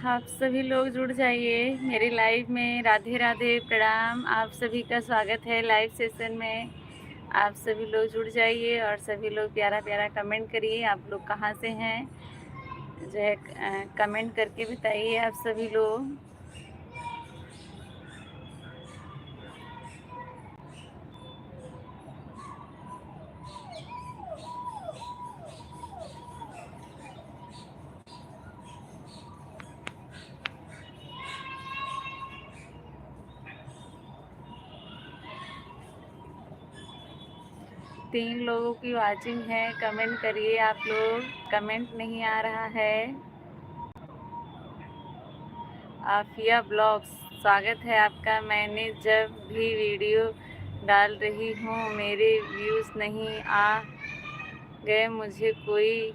आप सभी लोग जुड़ जाइए मेरी लाइव में। राधे राधे, प्रणाम। आप सभी का स्वागत है लाइव सेशन में। आप सभी लोग जुड़ जाइए और सभी लोग प्यारा प्यारा कमेंट करिए। आप लोग कहाँ से हैं जो है कमेंट करके बताइए आप सभी लोग। 3 लोगों की वाचिंग है, कमेंट करिए आप लोग। कमेंट नहीं आ रहा है। आफिया ब्लॉग्स, स्वागत है आपका। मैंने जब भी वीडियो डाल रही हूँ मेरे व्यूज़ नहीं आ गए, मुझे कोई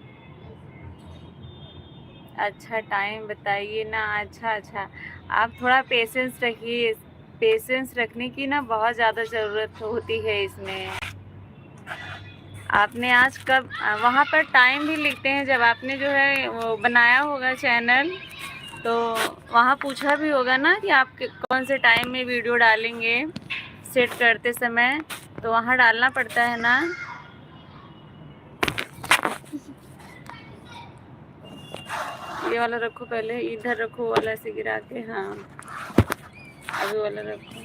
अच्छा टाइम बताइए ना। अच्छा, आप थोड़ा पेशेंस रखिए। पेशेंस रखने की ना बहुत ज़्यादा ज़रूरत होती है इसमें। आपने आज कब वहाँ पर टाइम भी लिखते हैं, जब आपने जो है वो बनाया होगा चैनल, तो वहाँ पूछा भी होगा ना कि आप कौन से टाइम में वीडियो डालेंगे सेट करते समय, तो वहाँ डालना पड़ता है ना। ये वाला रखो, पहले इधर रखो, वाला से गिरा के। हाँ, अभी वाला रखो।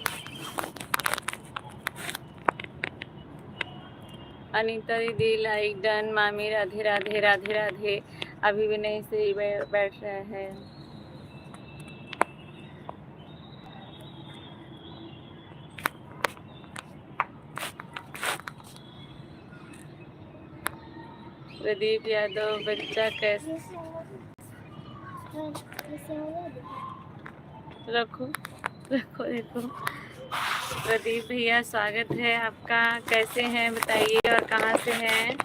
अनीता दीदी लाइक डन। मामी राधे राधे राधे राधे। अभी भी नहीं सही बैठ रहा है। प्रदीप यादव, बच्चा कैसे रखो रखो, देखो। प्रदीप भैया स्वागत है आपका। कैसे हैं बताइए और कहाँ से हैं।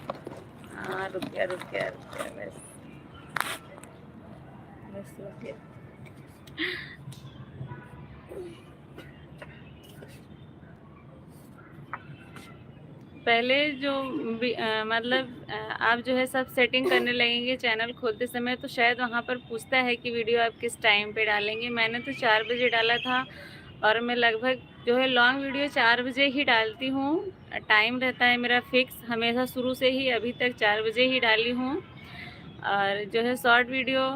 हाँ, रुकिया रुकिया रुकिया, बस रुकिया। पहले जो मतलब आप जो है सब सेटिंग करने लगेंगे चैनल खोलते समय, तो शायद वहाँ पर पूछता है कि वीडियो आप किस टाइम पे डालेंगे। मैंने तो 4 बजे डाला था और मैं लगभग जो है लॉन्ग वीडियो 4 बजे ही डालती हूँ। टाइम रहता है मेरा फिक्स, हमेशा शुरू से ही अभी तक 4 बजे ही डाली हूँ। और जो है शॉर्ट वीडियो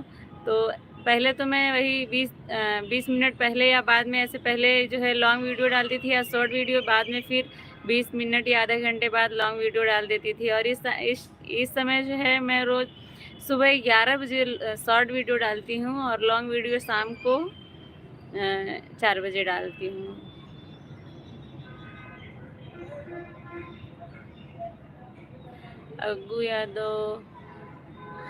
तो पहले तो मैं वही 20 मिनट पहले या बाद में, ऐसे पहले जो है लॉन्ग वीडियो डालती थी या शॉर्ट वीडियो, बाद में फिर 20 मिनट या आधे घंटे बाद लॉन्ग वीडियो डाल देती थी। और इस समय जो है मैं रोज़ सुबह 11 बजे शॉर्ट वीडियो डालती हूँ और लॉन्ग वीडियो शाम को 4 बजे डालती हूँ। अग्गू यादव,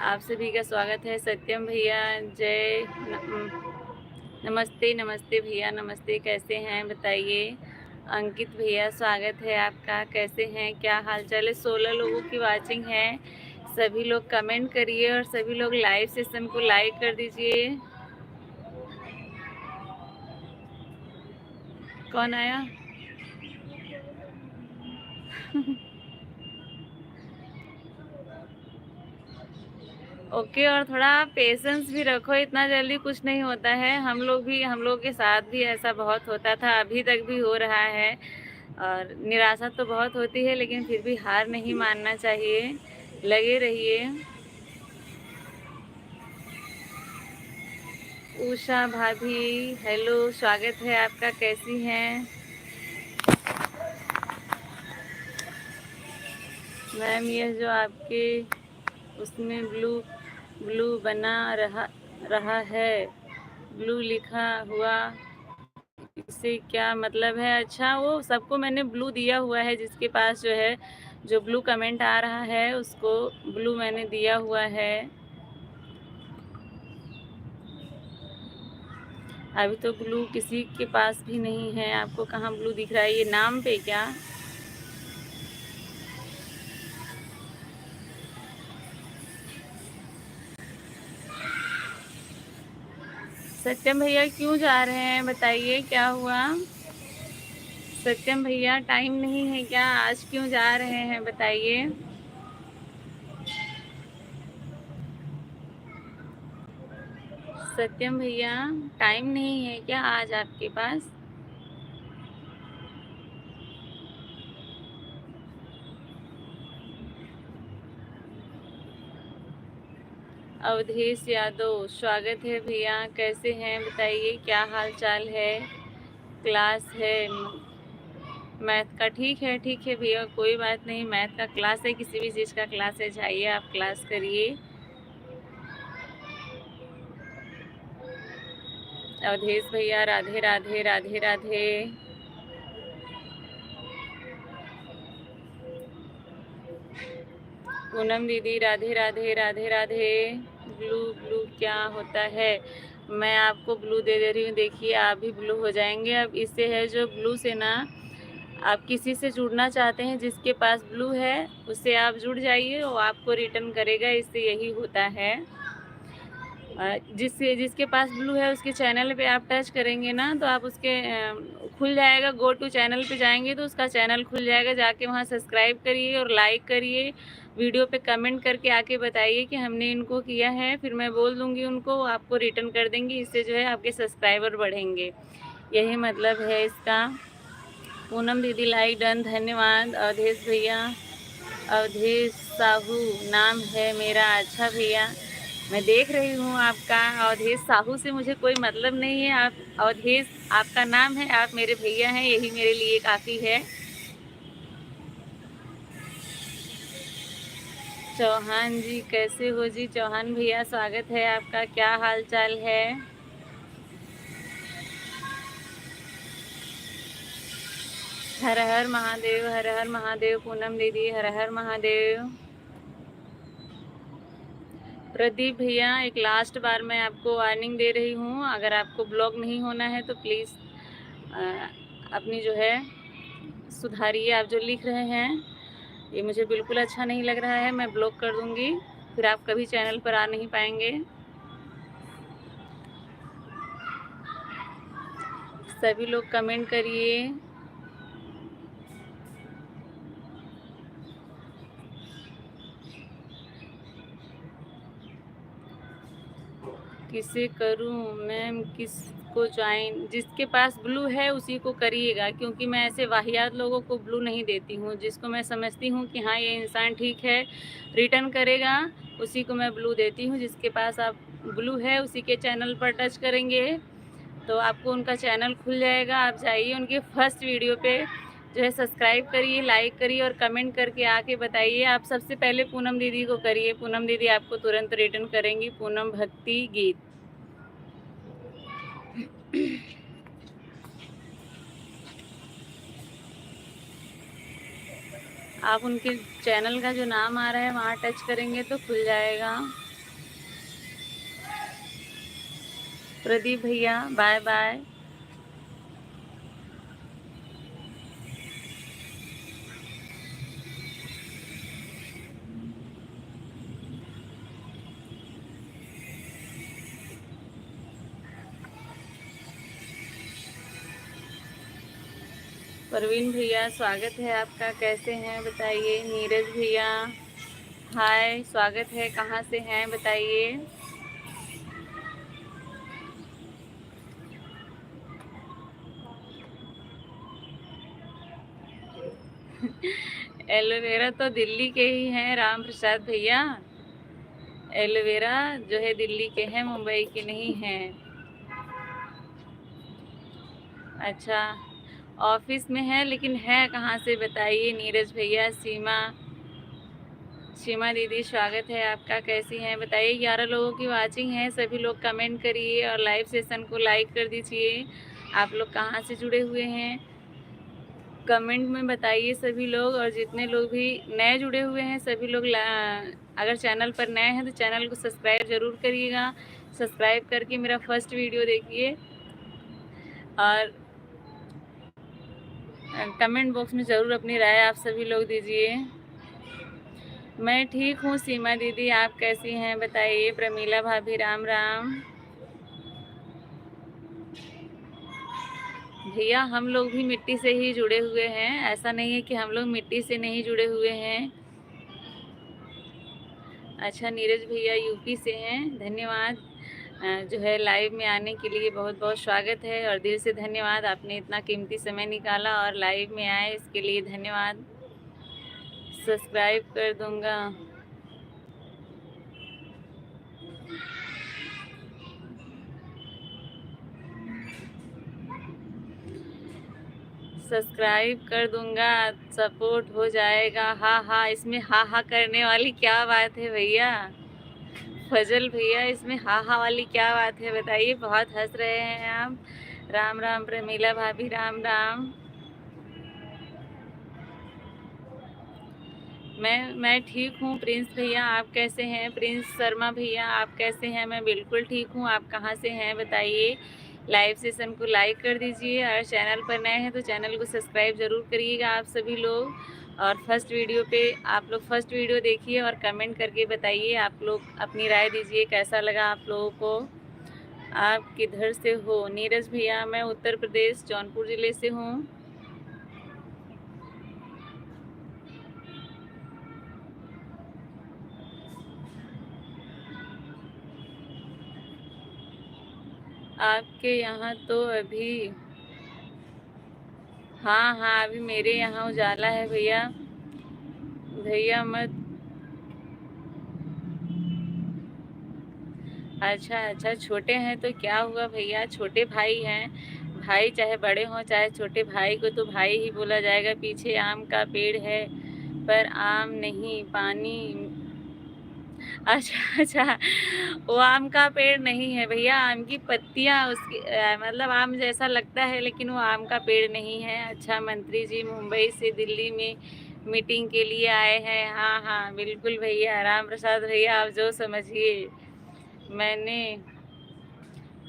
आप सभी का स्वागत है। सत्यम भैया जय नमस्ते। नमस्ते भैया, नमस्ते। कैसे हैं बताइए। अंकित भैया स्वागत है आपका। कैसे हैं, क्या हाल चाल है। 16 लोगों की वाचिंग है। सभी लोग कमेंट करिए और सभी लोग लाइव सेशन को लाइक कर दीजिए। कौन आया? ओके। और थोड़ा पेशेंस भी रखो, इतना जल्दी कुछ नहीं होता है। हम लोग के साथ भी ऐसा बहुत होता था, अभी तक भी हो रहा है। और निराशा तो बहुत होती है, लेकिन फिर भी हार नहीं मानना चाहिए, लगे रहिए। उषा भाभी हेलो, स्वागत है आपका। कैसी हैं मैम। यह जो आपके उसमें ब्लू ब्लू बना रहा है, ब्लू लिखा हुआ, इससे क्या मतलब है। अच्छा, वो सबको मैंने ब्लू दिया हुआ है। जिसके पास जो है जो ब्लू कमेंट आ रहा है उसको ब्लू मैंने दिया हुआ है। अभी तो ब्लू किसी के पास भी नहीं है। आपको कहाँ ब्लू दिख रहा है? ये नाम पे क्या? सत्यम भैया क्यों जा रहे हैं बताइए, क्या हुआ? सत्यम भैया टाइम नहीं है क्या? आज क्यों जा रहे हैं बताइए। सत्यम भैया, टाइम नहीं है क्या आज आपके पास? अवधेश यादव, स्वागत है भैया, कैसे हैं बताइए, क्या हाल चाल है? क्लास है मैथ का? ठीक है भैया, कोई बात नहीं, मैथ का क्लास है, किसी भी चीज़ का क्लास है, जाइए आप क्लास करिए। अवधेश भैया, राधे राधे राधे राधे। पूनम दीदी, राधे राधे राधे राधे। ब्लू ब्लू क्या होता है? मैं आपको ब्लू दे रही हूँ, देखिए आप भी ब्लू हो जाएंगे। अब इससे है जो ब्लू से ना, आप किसी से जुड़ना चाहते हैं, जिसके पास ब्लू है उससे आप जुड़ जाइए, वो आपको रिटर्न करेगा, इससे यही होता है। जिसके पास ब्लू है उसके चैनल पे आप टच करेंगे ना, तो आप उसके खुल जाएगा, गो टू चैनल पे जाएंगे तो उसका चैनल खुल जाएगा, जाके वहाँ सब्सक्राइब करिए और लाइक करिए, वीडियो पे कमेंट करके आके बताइए कि हमने इनको किया है, फिर मैं बोल दूँगी उनको, आपको रिटर्न कर देंगी, इससे जो है आपके सब्सक्राइबर बढ़ेंगे, यही मतलब है इसका। पूनम दीदी लाइक डन, धन्यवाद। अवधेश भैया, अवधेश साहू नाम है मेरा। अच्छा भैया, मैं देख रही हूँ आपका। अवधेश साहू से मुझे कोई मतलब नहीं है, आप अवधेश आपका नाम है, आप मेरे भैया हैं, यही मेरे लिए काफ़ी है। चौहान जी, कैसे हो जी? चौहान भैया, स्वागत है आपका, क्या हाल चाल है? हर हर महादेव, हर हर महादेव। पूनम दीदी, हर हर महादेव। प्रदीप भैया, एक लास्ट बार मैं आपको वार्निंग दे रही हूँ, अगर आपको ब्लॉक नहीं होना है तो प्लीज़ अपनी जो है सुधारिए। आप जो लिख रहे हैं ये मुझे बिल्कुल अच्छा नहीं लग रहा है, मैं ब्लॉक कर दूँगी, फिर आप कभी चैनल पर आ नहीं पाएंगे। सभी लोग कमेंट करिए। किसे करूं मैम, किसको ज्वाइन? जिसके पास ब्लू है उसी को करिएगा, क्योंकि मैं ऐसे वाहियात लोगों को ब्लू नहीं देती हूं, जिसको मैं समझती हूं कि हाँ ये इंसान ठीक है, रिटर्न करेगा, उसी को मैं ब्लू देती हूं। जिसके पास आप ब्लू है उसी के चैनल पर टच करेंगे तो आपको उनका चैनल खुल जाएगा, आप जाइए उनके फर्स्ट वीडियो पे जो है सब्सक्राइब करिए, लाइक करिए और कमेंट करके आके बताइए। आप सबसे पहले पूनम दीदी को करिए, पूनम दीदी आपको तुरंत रिटर्न करेंगी। पूनम भक्ति गीत, आप उनके चैनल का जो नाम आ रहा है वहाँ टच करेंगे तो खुल जाएगा। प्रदीप भैया, बाय बाय। परवीन भैया, स्वागत है आपका, कैसे हैं बताइए। नीरज भैया, हाय, स्वागत है, कहाँ से हैं बताइए। एलोवेरा तो दिल्ली के ही हैं राम प्रसाद भैया, एलोवेरा जो है दिल्ली के हैं, मुंबई के नहीं हैं। अच्छा, ऑफिस में है, लेकिन है कहाँ से बताइए नीरज भैया। सीमा, सीमा दीदी, स्वागत है आपका, कैसी हैं बताइए। 11 लोगों की वाचिंग है, सभी लोग कमेंट करिए और लाइव सेशन को लाइक कर दीजिए। आप लोग कहाँ से जुड़े हुए हैं कमेंट में बताइए सभी लोग, और जितने लोग भी नए जुड़े हुए हैं सभी लोग अगर चैनल पर नए हैं तो चैनल को सब्सक्राइब ज़रूर करिएगा। सब्सक्राइब करके मेरा फर्स्ट वीडियो देखिए और कमेंट बॉक्स में ज़रूर अपनी राय आप सभी लोग दीजिए। मैं ठीक हूँ सीमा दीदी, आप कैसी हैं बताइए। प्रमीला भाभी, राम राम। भैया, हम लोग भी मिट्टी से ही जुड़े हुए हैं, ऐसा नहीं है कि हम लोग मिट्टी से नहीं जुड़े हुए हैं। अच्छा, नीरज भैया यूपी से हैं, धन्यवाद। जो है लाइव में आने के लिए बहुत बहुत स्वागत है और दिल से धन्यवाद। आपने इतना कीमती समय निकाला और लाइव में आए, इसके लिए धन्यवाद। सब्सक्राइब कर दूंगा। सब्सक्राइब कर दूंगा, सपोर्ट हो जाएगा। हाँ हाँ, इसमें हाँ हाँ करने वाली क्या बात है भैया? फजल भैया, इसमें हाँ हाँ वाली क्या बात है बताइए? बहुत हंस रहे हैं आप। राम राम प्रमीला भाभी, राम राम। मैं ठीक हूँ प्रिंस भैया, आप कैसे हैं? प्रिंस शर्मा भैया, आप कैसे हैं? मैं बिल्कुल ठीक हूँ। आप कहाँ से हैं बताइए? लाइव सेशन को लाइक कर दीजिए और चैनल पर नए हैं तो चैनल को सब्सक्राइब ज़रूर करिएगा आप सभी लोग। और फर्स्ट वीडियो पे आप लोग फर्स्ट वीडियो देखिए और कमेंट करके बताइए, आप लोग अपनी राय दीजिए कैसा लगा आप लोगों को। आप किधर से हो? नीरज भैया, मैं उत्तर प्रदेश जौनपुर ज़िले से हूँ। आपके यहाँ तो अभी हाँ हाँ, अभी मेरे यहाँ उजाला है भैया। भैया मत। अच्छा अच्छा, छोटे हैं तो क्या हुआ भैया? छोटे भाई हैं। भाई चाहे बड़े हों चाहे छोटे, भाई को तो भाई ही बोला जाएगा। पीछे आम का पेड़ है पर आम नहीं, पानी। अच्छा अच्छा, वो आम का पेड़ नहीं है भैया, आम की पत्तियां उसकी मतलब आम जैसा लगता है लेकिन वो आम का पेड़ नहीं है। अच्छा, मंत्री जी मुंबई से दिल्ली में मीटिंग के लिए आए हैं। हाँ हाँ बिल्कुल भैया, राम प्रसाद भैया आप जो समझिए। मैंने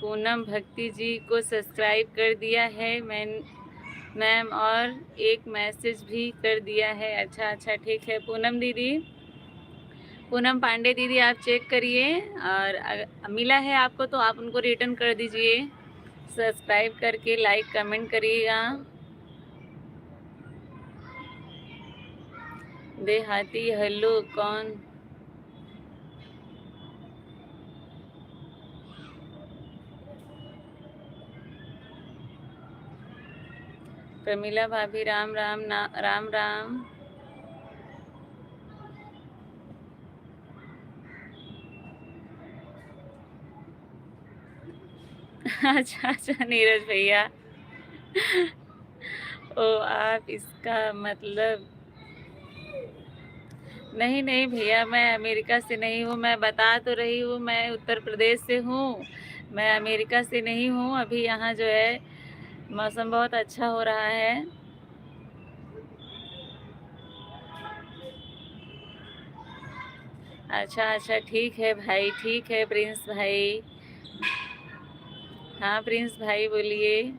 पूनम भक्ति जी को सब्सक्राइब कर दिया है मैम, और एक मैसेज भी कर दिया है। अच्छा अच्छा ठीक है पूनम दीदी, पूनम पांडे दीदी, आप चेक करिए और अगर मिला है आपको तो आप उनको रिटर्न कर दीजिए। सब्सक्राइब करके लाइक कमेंट करिएगा। देहाती हेलो कौन? प्रमीला भाभी, राम राम राम राम। अच्छा अच्छा नीरज भैया, ओ आप इसका मतलब। नहीं नहीं भैया, मैं अमेरिका से नहीं हूँ। मैं बता तो रही हूँ मैं उत्तर प्रदेश से हूँ, मैं अमेरिका से नहीं हूँ। अभी यहाँ जो है मौसम बहुत अच्छा हो रहा है। अच्छा अच्छा ठीक है भाई, ठीक है प्रिंस भाई। हाँ प्रिंस भाई बोलिए।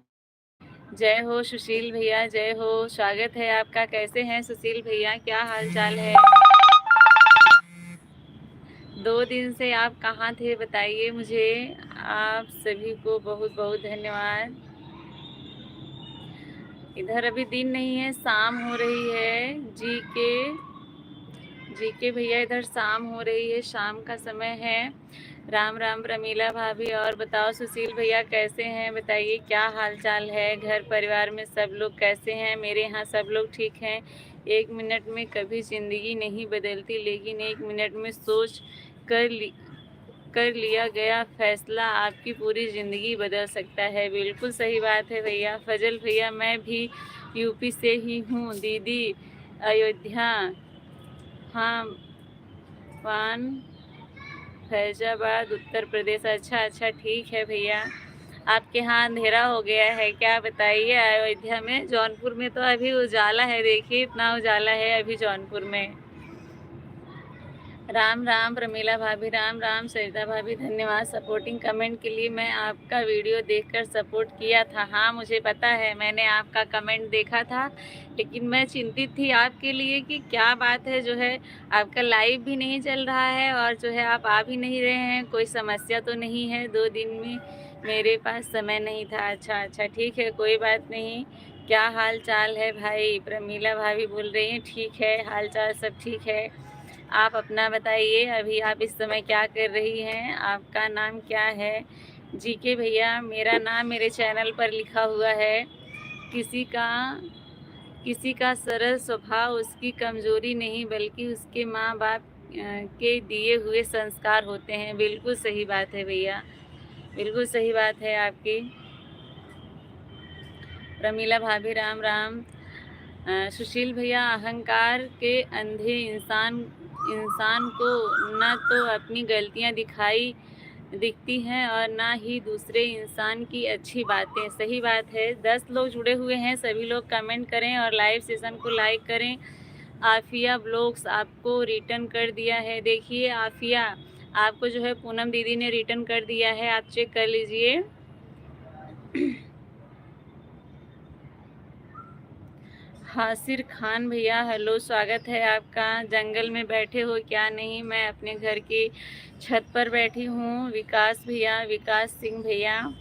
जय हो सुशील भैया, जय हो, स्वागत है आपका। कैसे हैं सुशील भैया, क्या हाल चाल है? 2 दिन से आप कहाँ थे बताइए मुझे। आप सभी को बहुत बहुत धन्यवाद। इधर अभी दिन नहीं है, शाम हो रही है। जी के भैया, इधर शाम हो रही है, शाम का समय है। राम राम प्रमीला भाभी। और बताओ सुशील भैया कैसे हैं बताइए, क्या हाल चाल है? घर परिवार में सब लोग कैसे हैं? मेरे यहाँ सब लोग ठीक हैं। 1 मिनट में कभी ज़िंदगी नहीं बदलती, लेकिन 1 मिनट में सोच कर कर लिया गया फैसला आपकी पूरी ज़िंदगी बदल सकता है। बिल्कुल सही बात है भैया। फजल भैया, मैं भी यूपी से ही हूँ दीदी, अयोध्या। हाँ, वान फैजाबाद उत्तर प्रदेश। अच्छा अच्छा ठीक है भैया। आपके यहाँ अंधेरा हो गया है क्या बताइए? अयोध्या में, जौनपुर में तो अभी उजाला है, देखिए इतना उजाला है अभी जौनपुर में। राम राम प्रमीला भाभी, राम राम सरिता भाभी, धन्यवाद सपोर्टिंग कमेंट के लिए। मैं आपका वीडियो देखकर सपोर्ट किया था। हाँ मुझे पता है, मैंने आपका कमेंट देखा था, लेकिन मैं चिंतित थी आपके लिए कि क्या बात है जो है आपका लाइव भी नहीं चल रहा है और जो है आप आ भी नहीं रहे हैं। कोई समस्या तो नहीं है? 2 दिन में मेरे पास समय नहीं था। अच्छा अच्छा ठीक है, कोई बात नहीं। क्या हाल चाल है भाई? प्रमीला भाभी बोल रही हैं ठीक है, हाल चाल सब ठीक है। आप अपना बताइए, अभी आप इस समय क्या कर रही हैं? आपका नाम क्या है? जीके भैया, मेरा नाम मेरे चैनल पर लिखा हुआ है। किसी का किसी का सरल स्वभाव उसकी कमज़ोरी नहीं, बल्कि उसके माँ-बाप के दिए हुए संस्कार होते हैं। बिल्कुल सही बात है भैया, बिल्कुल सही बात है आपकी। प्रमीला भाभी, राम राम। सुशील भैया, अहंकार के अंधे इंसान को न तो अपनी गलतियां दिखती हैं और ना ही दूसरे इंसान की अच्छी बातें। सही बात है। 10 लोग जुड़े हुए हैं, सभी लोग कमेंट करें और लाइव सेशन को लाइक करें। आफिया ब्लॉग्स आपको रिटर्न कर दिया है। देखिए आफिया, आपको जो है पूनम दीदी ने रिटर्न कर दिया है, आप चेक कर लीजिए। हासिर खान भैया, हेलो, स्वागत है आपका। जंगल में बैठे हो क्या? नहीं, मैं अपने घर की छत पर बैठी हूँ। विकास भैया, विकास सिंह भैया,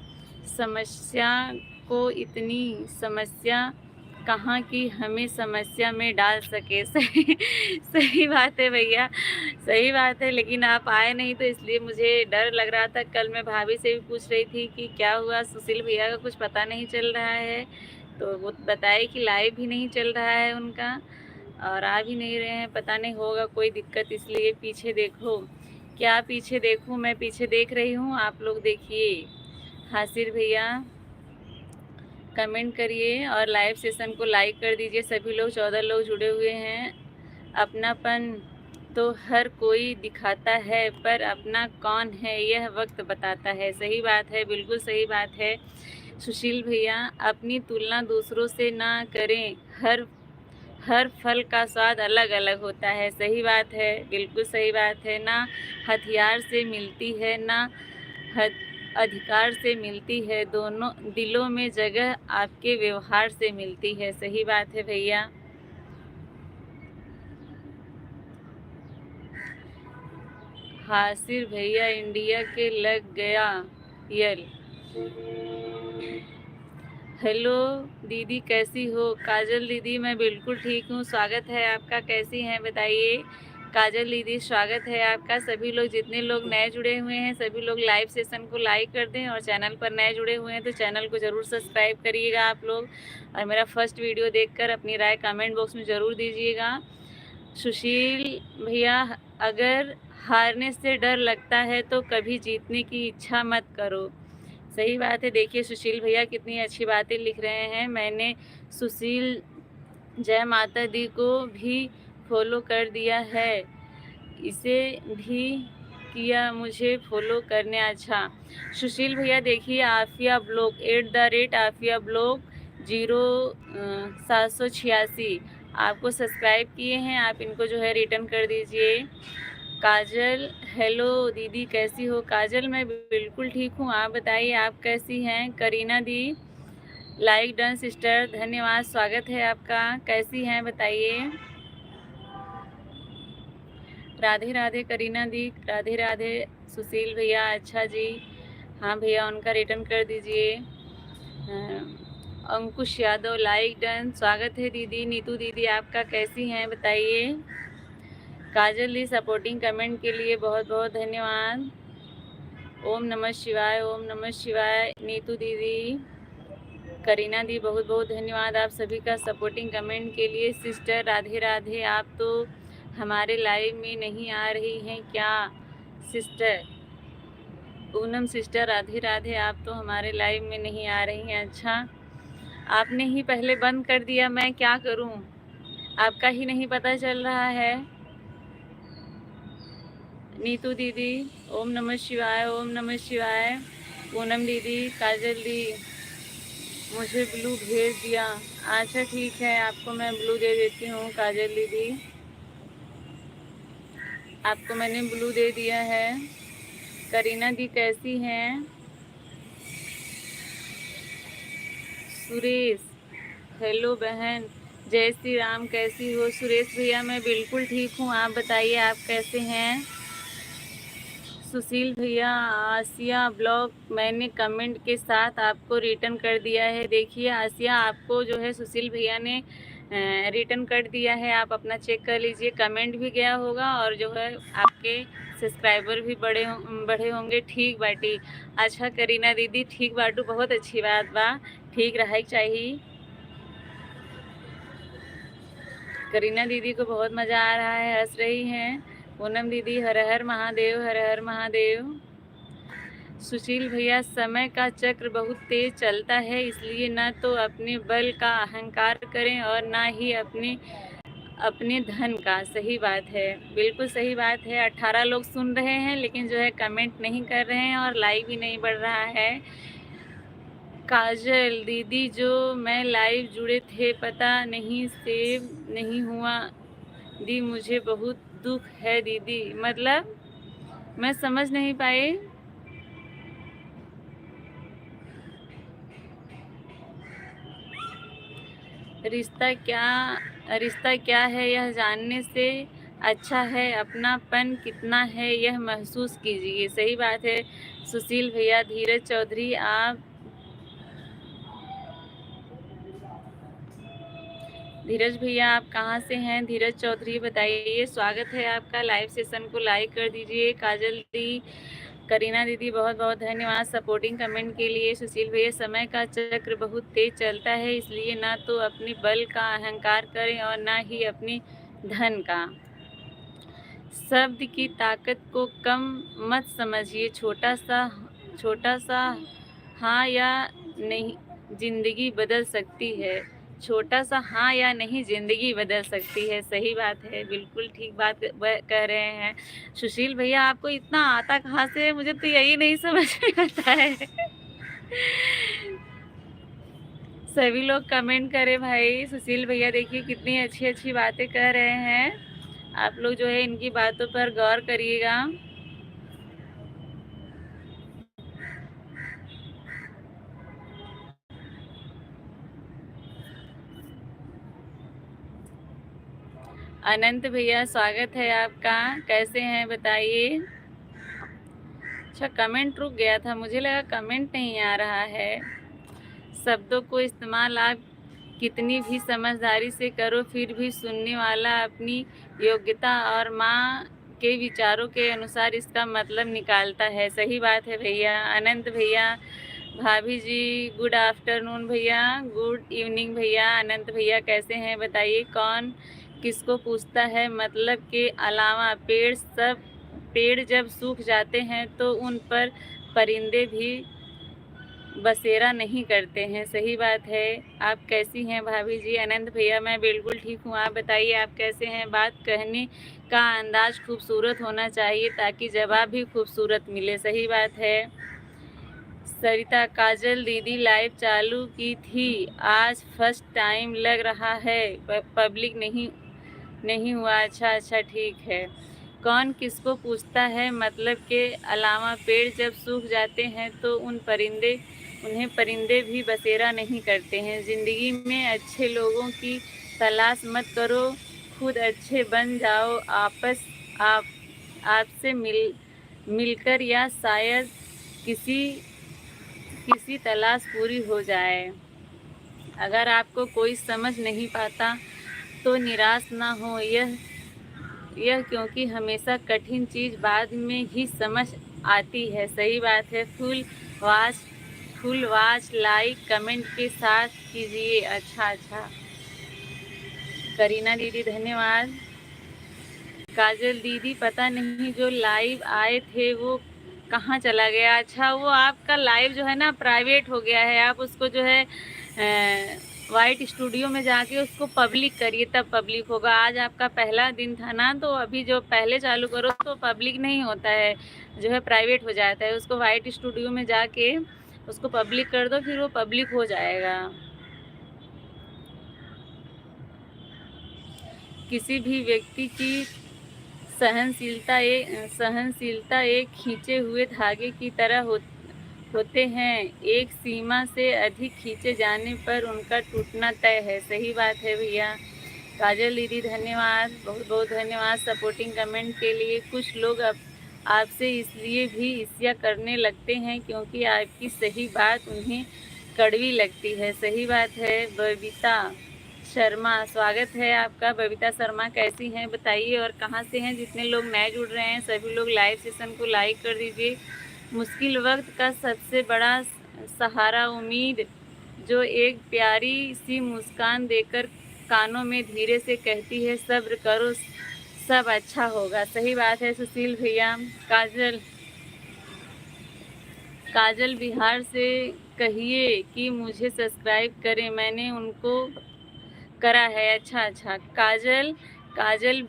समस्या को इतनी समस्या कहाँ की हमें समस्या में डाल सके। सही बात है भैया, सही बात है, लेकिन आप आए नहीं तो इसलिए मुझे डर लग रहा था। कल मैं भाभी से भी पूछ रही थी कि क्या हुआ, सुशील भैया का कुछ पता नहीं चल रहा है, तो वो बताए कि लाइव भी नहीं चल रहा है उनका और आ भी नहीं रहे हैं। पता नहीं होगा कोई दिक्कत, इसलिए पीछे देखो। क्या पीछे देखूं? मैं पीछे देख रही हूँ, आप लोग देखिए। हासिर भैया कमेंट करिए और लाइव सेशन को लाइक कर दीजिए। सभी लोग 14 लोग जुड़े हुए हैं। अपनापन तो हर कोई दिखाता है, पर अपना कौन है यह वक्त बताता है। सही बात है, बिल्कुल सही बात है। सुशील भैया, अपनी तुलना दूसरों से ना करें। हर फल का स्वाद अलग अलग होता है। सही बात है, बिल्कुल सही बात है। ना हथियार से मिलती है, ना अधिकार से मिलती है, दोनों दिलों में जगह आपके व्यवहार से मिलती है। सही बात है भैया। हासिर भैया, इंडिया के लग गया यल। हेलो दीदी, कैसी हो? काजल दीदी, मैं बिल्कुल ठीक हूँ, स्वागत है आपका। कैसी हैं बताइए? काजल दीदी, स्वागत है आपका। सभी लोग, जितने लोग नए जुड़े हुए हैं, सभी लोग लाइव सेशन को लाइक कर दें और चैनल पर नए जुड़े हुए हैं तो चैनल को ज़रूर सब्सक्राइब करिएगा आप लोग। और मेरा फर्स्ट वीडियो देखकर अपनी राय कमेंट बॉक्स में ज़रूर दीजिएगा। सुशील भैया, अगर हारने से डर लगता है तो कभी जीतने की इच्छा मत करो। सही बात है। देखिए सुशील भैया कितनी अच्छी बातें लिख रहे हैं। मैंने सुशील जय माता दी को भी फॉलो कर दिया है, इसे भी किया मुझे फॉलो करने। अच्छा सुशील भैया, देखिए आफिया ब्लॉग @आफिया ब्लॉग 0786 आपको सब्सक्राइब किए हैं, आप इनको जो है रिटर्न कर दीजिए। काजल, हेलो दीदी, कैसी हो? काजल, मैं बिल्कुल ठीक हूँ, आप बताइए आप कैसी हैं? करीना दी, लाइक डन सिस्टर, धन्यवाद, स्वागत है आपका। कैसी हैं बताइए? राधे राधे करीना दी, राधे राधे। सुशील भैया, अच्छा जी, हाँ भैया उनका रिटर्न कर दीजिए। अंकुश यादव, लाइक डन, स्वागत है दीदी। नीतू दीदी, आपका कैसी हैं बताइए? काजल दी, सपोर्टिंग कमेंट के लिए बहुत बहुत धन्यवाद। ओम नमः शिवाय, ओम नमः शिवाय। नीतू दीदी, करीना दी, बहुत बहुत धन्यवाद आप सभी का सपोर्टिंग कमेंट के लिए। सिस्टर राधे राधे, आप तो हमारे लाइव में नहीं आ रही हैं क्या? सिस्टर पूनम सिस्टर, राधे राधे, आप तो हमारे लाइव में नहीं आ रही हैं। अच्छा, आपने ही पहले बंद कर दिया, मैं क्या करूं? आपका ही नहीं पता चल रहा है। नीतू दीदी, ओम नमः शिवाय, ओम नमः शिवाय। पूनम दीदी, काजल दी, मुझे ब्लू भेज दिया। अच्छा ठीक है, आपको मैं ब्लू दे देती हूँ काजल दीदी, आपको मैंने ब्लू दे दिया है। करीना दी, कैसी हैं? सुरेश, हेलो बहन, जय श्री राम, कैसी हो? सुरेश भैया, मैं बिल्कुल ठीक हूँ, आप बताइए आप कैसे हैं? सुशील भैया, आसिया ब्लॉग, मैंने कमेंट के साथ आपको रिटर्न कर दिया है। देखिए आसिया, आपको जो है सुशील भैया ने रिटर्न कर दिया है, आप अपना चेक कर लीजिए। कमेंट भी गया होगा और जो है आपके सब्सक्राइबर भी बढ़े होंगे। ठीक बाटी, अच्छा करीना दीदी ठीक बाटू, बहुत अच्छी बात बा, ठीक रहा चाहिए। करीना दीदी को बहुत मज़ा आ रहा है, हंस रही हैं। पूनम दीदी हर हर महादेव, हर हर महादेव। सुशील भैया, समय का चक्र बहुत तेज चलता है, इसलिए न तो अपने बल का अहंकार करें और ना ही अपने धन का। सही बात है, बिल्कुल सही बात है। 18 लोग सुन रहे हैं लेकिन जो है कमेंट नहीं कर रहे हैं और लाइक भी नहीं बढ़ रहा है। काजल दीदी, जो मैं लाइव जुड़े थे पता नहीं सेव नहीं हुआ दी, मुझे बहुत दुख है दीदी। मतलब मैं समझ नहीं पाई। रिश्ता क्या है यह जानने से अच्छा है अपनापन कितना है यह महसूस कीजिए। सही बात है सुशील भैया। धीरज चौधरी, आप धीरज भैया आप कहाँ से हैं? धीरज चौधरी बताइए। स्वागत है आपका, लाइव सेशन को लाइक कर दीजिए। काजल दी, करीना दीदी बहुत बहुत धन्यवाद सपोर्टिंग कमेंट के लिए। सुशील भैया, समय का चक्र बहुत तेज चलता है, इसलिए ना तो अपने बल का अहंकार करें और ना ही अपने धन का। शब्द की ताकत को कम मत समझिए। छोटा सा हाँ या नहीं जिंदगी बदल सकती है। छोटा सा हाँ या नहीं जिंदगी बदल सकती है। सही बात है, बिल्कुल ठीक बात कह रहे हैं सुशील भैया। आपको इतना आता कहाँ से है? मुझे तो यही नहीं समझ में आता है। सभी लोग कमेंट करें भाई। सुशील भैया देखिए कितनी अच्छी अच्छी बातें कह रहे हैं। आप लोग जो है इनकी बातों पर गौर करिएगा। अनंत भैया स्वागत है आपका, कैसे हैं बताइए। अच्छा कमेंट रुक गया था, मुझे लगा कमेंट नहीं आ रहा है। शब्दों को इस्तेमाल आप कितनी भी समझदारी से करो, फिर भी सुनने वाला अपनी योग्यता और माँ के विचारों के अनुसार इसका मतलब निकालता है। सही बात है भैया। अनंत भैया, भाभी जी गुड आफ्टरनून भैया, गुड इवनिंग भैया। अनंत भैया कैसे हैं बताइए। कौन किसको पूछता है मतलब के अलावा पेड़ जब सूख जाते हैं तो उन पर परिंदे भी बसेरा नहीं करते हैं। सही बात है। आप कैसी हैं भाभी जी। अनंत भैया, मैं बिल्कुल ठीक हूँ, आप बताइए आप कैसे हैं। बात कहने का अंदाज खूबसूरत होना चाहिए ताकि जवाब भी खूबसूरत मिले। सही बात है। सरिता, काजल दीदी लाइव चालू की थी, आज फर्स्ट टाइम लग रहा है, पब्लिक नहीं हुआ। अच्छा ठीक है। कौन किसको पूछता है मतलब के अलावा पेड़ जब सूख जाते हैं तो उन्हें परिंदे भी बसेरा नहीं करते हैं। ज़िंदगी में अच्छे लोगों की तलाश मत करो, खुद अच्छे बन जाओ। आप आपसे मिलकर या शायद किसी तलाश पूरी हो जाए। अगर आपको कोई समझ नहीं पाता तो निराश ना हो। यह क्योंकि हमेशा कठिन चीज़ बाद में ही समझ आती है। सही बात है। फुल वॉच लाइक कमेंट के साथ कीजिए। अच्छा करीना दीदी धन्यवाद। काजल दीदी, पता नहीं जो लाइव आए थे वो कहाँ चला गया। अच्छा, वो आपका लाइव जो है ना प्राइवेट हो गया है, आप उसको जो है वाइट स्टूडियो में जाके उसको पब्लिक करिए, तब पब्लिक होगा। आज आपका पहला दिन था ना, तो अभी जो पहले चालू करो तो पब्लिक नहीं होता है, जो है प्राइवेट हो जाता है। उसको वाइट स्टूडियो में जाके उसको पब्लिक कर दो, फिर वो पब्लिक हो जाएगा। किसी भी व्यक्ति की सहनशीलता एक खींचे हुए धागे की तरह होते हैं, एक सीमा से अधिक खींचे जाने पर उनका टूटना तय है। सही बात है भैया। काजल दीदी धन्यवाद, बहुत बहुत धन्यवाद सपोर्टिंग कमेंट के लिए। कुछ लोग अब आपसे इसलिए भी ईर्ष्या करने लगते हैं क्योंकि आपकी सही बात उन्हें कड़वी लगती है। सही बात है। बबीता, शर्मा, स्वागत है आपका। बबीता शर्मा कैसी हैं बताइए और कहाँ से हैं? जितने लोग नए जुड़ रहे हैं सभी लोग लाइव सेशन को लाइक कर दीजिए। मुश्किल वक्त का सबसे बड़ा सहारा उम्मीद, जो एक प्यारी सी मुस्कान देकर कानों में धीरे से कहती है सब्र करो सब अच्छा होगा। सही बात है सुशील भैया। काजल बिहार से कहिए कि मुझे सब्सक्राइब करें, मैंने उनको करा है। अच्छा अच्छा काजल काजल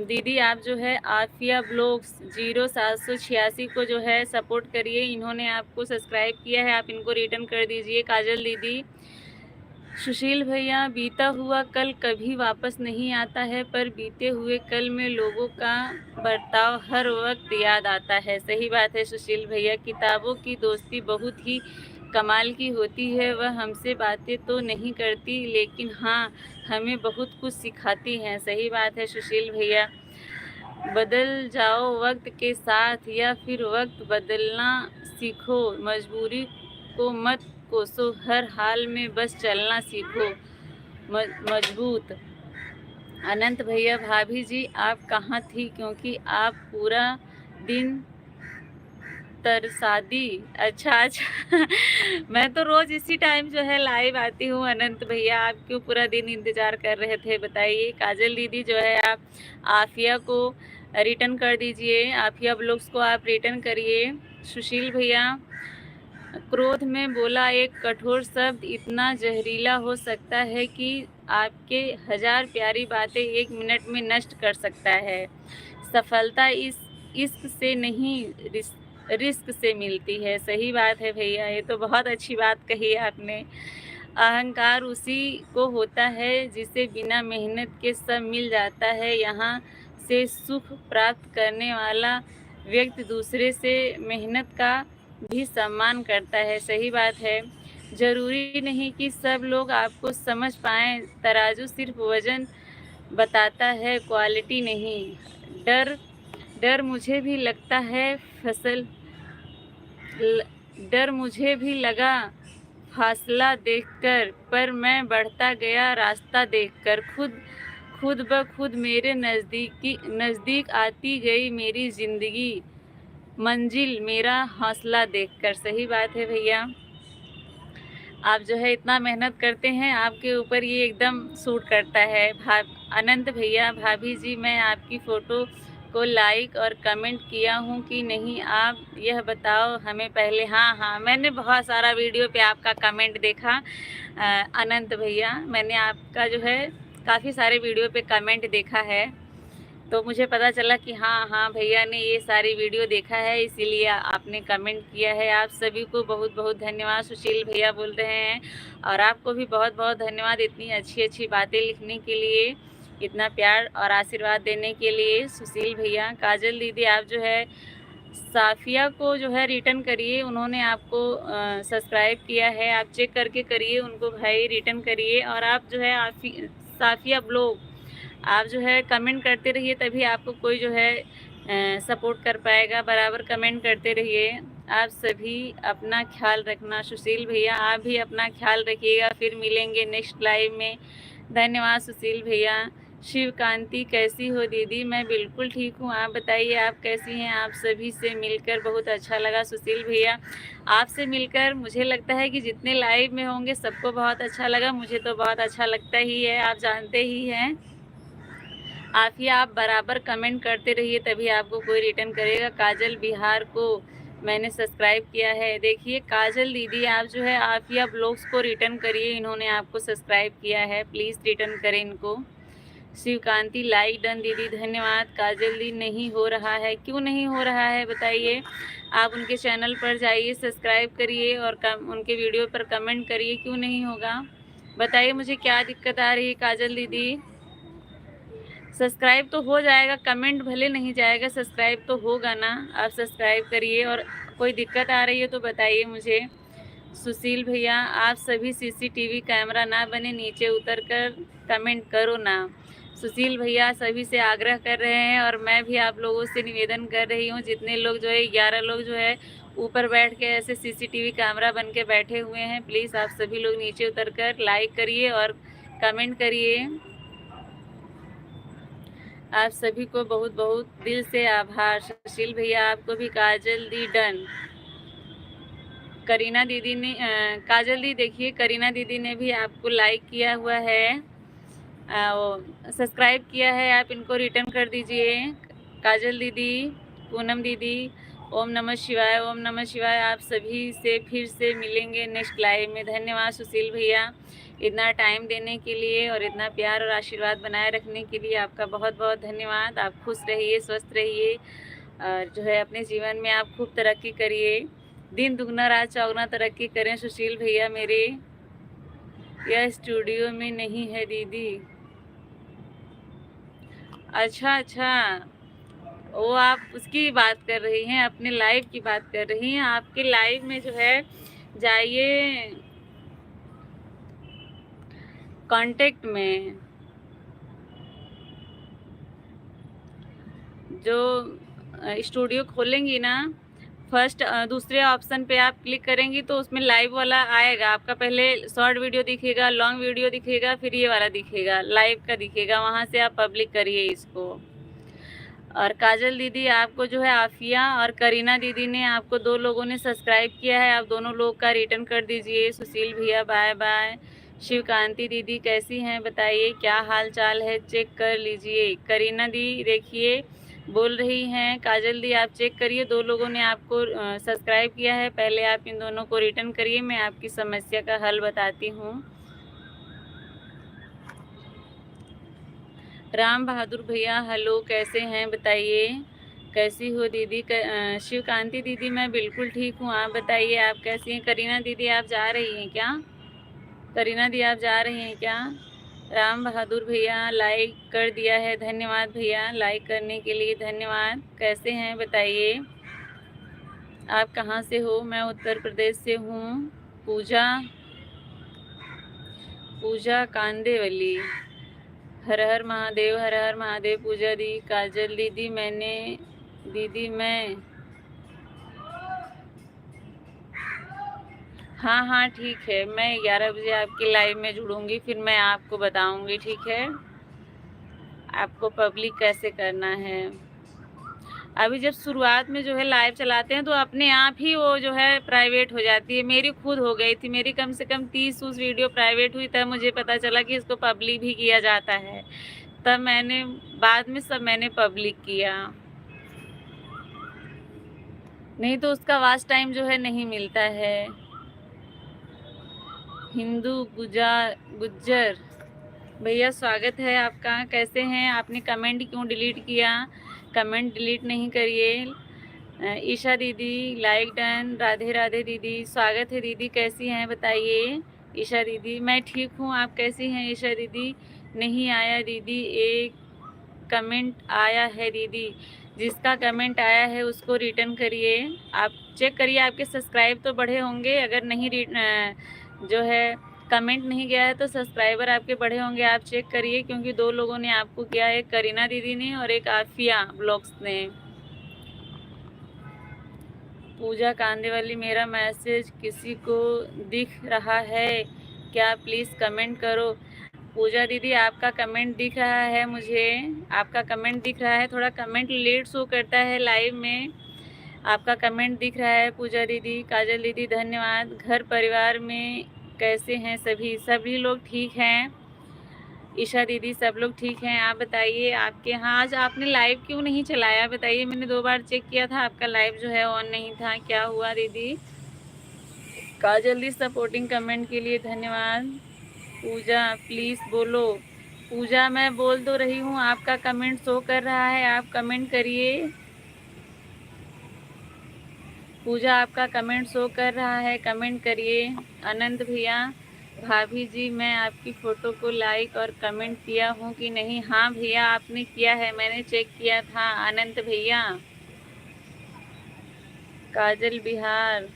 दीदी, आप जो है आफिया ब्लॉग्स 0786 को जो है सपोर्ट करिए। इन्होंने आपको सब्सक्राइब किया है, आप इनको रिटर्न कर दीजिए काजल दीदी। सुशील भैया, बीता हुआ कल कभी वापस नहीं आता है, पर बीते हुए कल में लोगों का बर्ताव हर वक्त याद आता है। सही बात है सुशील भैया। किताबों की दोस्ती बहुत ही कमाल की होती है। वह हमसे बातें तो नहीं करती, लेकिन हाँ, हमें बहुत कुछ सिखाती हैं। सही बात है सुशील भैया। बदल जाओ वक्त के साथ या फिर वक्त बदलना सीखो, मजबूरी को मत कोसो, हर हाल में बस चलना सीखो मजबूत। अनंत भैया, भाभी जी आप कहाँ थी, क्योंकि आप पूरा दिन तरसादी। अच्छा अच्छा मैं तो रोज इसी टाइम जो है लाइव आती हूँ। अनंत भैया, आप क्यों पूरा दिन इंतजार कर रहे थे बताइए। काजल दीदी जो है आप आफिया को रिटर्न कर दीजिए, आफिया ब्लॉग्स को आप रिटर्न करिए। सुशील भैया, क्रोध में बोला एक कठोर शब्द इतना जहरीला हो सकता है कि आपके 1000 प्यारी बातें 1 मिनट में नष्ट कर सकता है। सफलता इस इश्क से नहीं रिस्क से मिलती है। सही बात है भैया, ये तो बहुत अच्छी बात कही आपने। अहंकार उसी को होता है जिसे बिना मेहनत के सब मिल जाता है। यहाँ से सुख प्राप्त करने वाला व्यक्ति दूसरे से मेहनत का भी सम्मान करता है। सही बात है। जरूरी नहीं कि सब लोग आपको समझ पाएं, तराजू सिर्फ वजन बताता है, क्वालिटी नहीं। डर डर मुझे भी लगता है डर मुझे भी लगा फासला देखकर, पर मैं बढ़ता गया रास्ता देखकर। खुद ब खुद मेरे नज़दीक आती गई मेरी ज़िंदगी मंजिल, मेरा हौसला देखकर। सही बात है भैया। आप जो है इतना मेहनत करते हैं, आपके ऊपर ये एकदम सूट करता है। अनंत भैया, भाभी जी मैं आपकी फ़ोटो को लाइक और कमेंट किया हूँ कि नहीं, आप यह बताओ हमें पहले। हाँ हाँ, मैंने बहुत सारा वीडियो पे आपका कमेंट देखा अनंत भैया। मैंने आपका जो है काफ़ी सारे वीडियो पे कमेंट देखा है, तो मुझे पता चला कि हाँ हाँ भैया ने ये सारी वीडियो देखा है, इसीलिए आपने कमेंट किया है। आप सभी को बहुत बहुत धन्यवाद। सुशील भैया बोल रहे हैं, और आपको भी बहुत बहुत धन्यवाद इतनी अच्छी अच्छी बातें लिखने के लिए, इतना प्यार और आशीर्वाद देने के लिए सुशील भैया। काजल दीदी, आप जो है साफिया को जो है रिटर्न करिए, उन्होंने आपको सब्सक्राइब किया है, आप चेक करके करिए उनको भाई, रिटर्न करिए। और आप जो है साफिया ब्लॉग आप जो है कमेंट करते रहिए, तभी आपको कोई जो है सपोर्ट कर पाएगा। बराबर कमेंट करते रहिए। आप सभी अपना ख्याल रखना। सुशील भैया, आप भी अपना ख्याल रखिएगा। फिर मिलेंगे नेक्स्ट लाइव में। धन्यवाद सुशील भैया। शिवकांति, कैसी हो दीदी? मैं बिल्कुल ठीक हूँ, आप बताइए आप कैसी हैं? आप सभी से मिलकर बहुत अच्छा लगा। सुशील भैया, आपसे मिलकर मुझे लगता है कि जितने लाइव में होंगे सबको बहुत अच्छा लगा, मुझे तो बहुत अच्छा लगता ही है, आप जानते ही हैं। आप बराबर कमेंट करते रहिए, तभी आपको कोई रिटर्न करेगा। काजल बिहार को मैंने सब्सक्राइब किया है। देखिए काजल दीदी, आप जो है आफिया ब्लॉग्स को रिटर्न करिए, इन्होंने आपको सब्सक्राइब किया है, प्लीज़ रिटर्न करें इनको। शिवकांति, लाइक डन दीदी, धन्यवाद। काजल दी, नहीं हो रहा है, क्यों नहीं हो रहा है बताइए? आप उनके चैनल पर जाइए, सब्सक्राइब करिए और उनके वीडियो पर कमेंट करिए, क्यों नहीं होगा बताइए? मुझे क्या दिक्कत आ रही है काजल दीदी? सब्सक्राइब तो हो जाएगा, कमेंट भले नहीं जाएगा, सब्सक्राइब तो होगा ना। आप सब्सक्राइब करिए, और कोई दिक्कत आ रही है तो बताइए मुझे। सुशील भैया, आप सभी सीसीटीवी कैमरा ना बने, नीचे उतर कर कमेंट करो ना। सुशील भैया सभी से आग्रह कर रहे हैं, और मैं भी आप लोगों से निवेदन कर रही हूँ, जितने लोग जो है 11 लोग जो है ऊपर बैठ के ऐसे सीसीटीवी कैमरा बन के बैठे हुए हैं, प्लीज़ आप सभी लोग नीचे उतर कर लाइक करिए और कमेंट करिए। आप सभी को बहुत बहुत दिल से आभार। सुशील भैया आपको भी काजल दी डन। करीना दीदी ने काजल दी देखिए, करीना दीदी ने भी आपको लाइक किया हुआ है, सब्सक्राइब किया है, आप इनको रिटर्न कर दीजिए। काजल दीदी, पूनम दीदी, ओम नमः शिवाय, ओम नमः शिवाय। आप सभी से फिर से मिलेंगे नेक्स्ट लाइव में। धन्यवाद सुशील भैया, इतना टाइम देने के लिए और इतना प्यार और आशीर्वाद बनाए रखने के लिए आपका बहुत बहुत धन्यवाद। आप खुश रहिए, स्वस्थ रहिए और जो है अपने जीवन में आप खूब तरक्की करिए, दिन दुगना रात चौगुना तरक्की करें सुशील भैया मेरे। यह स्टूडियो में नहीं है दीदी। अच्छा, वो आप उसकी बात कर रही हैं, अपने लाइव की बात कर रही हैं। आपके लाइव में जो है जाइए कांटेक्ट में, जो स्टूडियो खोलेंगी ना, फर्स्ट दूसरे ऑप्शन पे आप क्लिक करेंगी तो उसमें लाइव वाला आएगा आपका। पहले शॉर्ट वीडियो दिखेगा, लॉन्ग वीडियो दिखेगा, फिर ये वाला दिखेगा, लाइव का दिखेगा। वहाँ से आप पब्लिक करिए इसको। और काजल दीदी आपको जो है आफिया और करीना दीदी ने आपको 2 लोगों ने सब्सक्राइब किया है, आप दोनों लोग का रिटर्न कर दीजिए। सुशील भैया बाय बाय। शिवकांति दीदी कैसी हैं बताइए, क्या हाल चाल है, चेक कर लीजिए। करीना दी देखिए बोल रही हैं, काजल दी आप चेक करिए, 2 लोगों ने आपको सब्सक्राइब किया है। पहले आप इन दोनों को रिटर्न करिए, मैं आपकी समस्या का हल बताती हूँ। राम बहादुर भैया हेलो, कैसे हैं बताइए, कैसी हो दीदी। शिवकांति दीदी मैं बिल्कुल ठीक हूँ, आप बताइए आप कैसी हैं। करीना दीदी आप जा रही हैं क्या? करीना दी आप जा रही हैं क्या? राम बहादुर भैया लाइक कर दिया है, धन्यवाद भैया, लाइक करने के लिए धन्यवाद। कैसे हैं बताइए, आप कहाँ से हो? मैं उत्तर प्रदेश से हूँ। पूजा कांदेवली। हर हर महादेव, हर हर महादेव। पूजा दी, काजल दीदी मैं हाँ ठीक है, मैं 11 बजे आपकी लाइव में जुड़ूंगी, फिर मैं आपको बताऊंगी, ठीक है, आपको पब्लिक कैसे करना है। अभी जब शुरुआत में जो है लाइव चलाते हैं तो अपने आप ही वो जो है प्राइवेट हो जाती है। मेरी खुद हो गई थी, मेरी कम से कम 30 उस वीडियो प्राइवेट हुई, तब मुझे पता चला कि इसको पब्लिक भी किया जाता है। तब मैंने बाद में सब मैंने पब्लिक किया, नहीं तो उसका वाच टाइम जो है नहीं मिलता है। हिंदू गुज्जर भैया स्वागत है आपका, कैसे हैं? आपने कमेंट क्यों डिलीट किया? कमेंट डिलीट नहीं करिए। ईशा दीदी लाइक डन। राधे राधे दीदी, स्वागत है दीदी, कैसी हैं बताइए। ईशा दीदी मैं ठीक हूँ, आप कैसी हैं? ईशा दीदी नहीं आया दीदी, एक कमेंट आया है दीदी, जिसका कमेंट आया है उसको रिटर्न करिए। आप चेक करिए, आपके सब्सक्राइब तो बढ़े होंगे, अगर नहीं जो है कमेंट नहीं गया है तो सब्सक्राइबर आपके बढ़े होंगे, आप चेक करिए, क्योंकि 2 लोगों ने आपको किया है, एक करीना दीदी ने और एक आफिया ब्लॉग्स ने। पूजा कांदे वाली, मेरा मैसेज किसी को दिख रहा है क्या? प्लीज़ कमेंट करो। पूजा दीदी आपका कमेंट दिख रहा है मुझे, आपका कमेंट दिख रहा है, थोड़ा कमेंट लेट शो करता है लाइव में, आपका कमेंट दिख रहा है पूजा दीदी। काजल दीदी धन्यवाद। घर परिवार में कैसे हैं सभी? सभी लोग ठीक हैं। ईशा दीदी सब लोग ठीक हैं। आप बताइए आपके यहाँ आज आपने लाइव क्यों नहीं चलाया बताइए, मैंने 2 बार चेक किया था, आपका लाइव जो है ऑन नहीं था, क्या हुआ दीदी? काजल दी सपोर्टिंग कमेंट के लिए धन्यवाद। पूजा प्लीज़ बोलो। पूजा मैं बोल तो रही हूँ, आपका कमेंट शो कर रहा है, आप कमेंट करिए। पूजा आपका कमेंट शो कर रहा है, कमेंट करिए। अनंत भैया, भाभी जी मैं आपकी फ़ोटो को लाइक और कमेंट किया हूँ कि नहीं? हाँ भैया आपने किया है, मैंने चेक किया था अनंत भैया। काजल बिहार,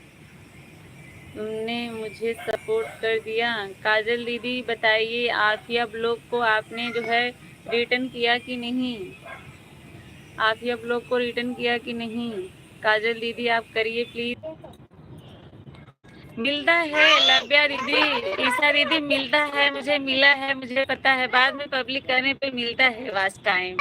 तुमने मुझे सपोर्ट कर दिया। काजल दीदी बताइए, आफिया ब्लॉग को आपने जो है रिटर्न किया कि नहीं? आफिया ब्लॉग को रिटर्न किया कि नहीं? काजल दीदी आप करिए प्लीज़। मिलता है लव्या दीदी, ईशा दीदी मिलता है, मुझे मिला है, मुझे पता है, बाद में पब्लिक करने पे मिलता है वास्ट टाइम।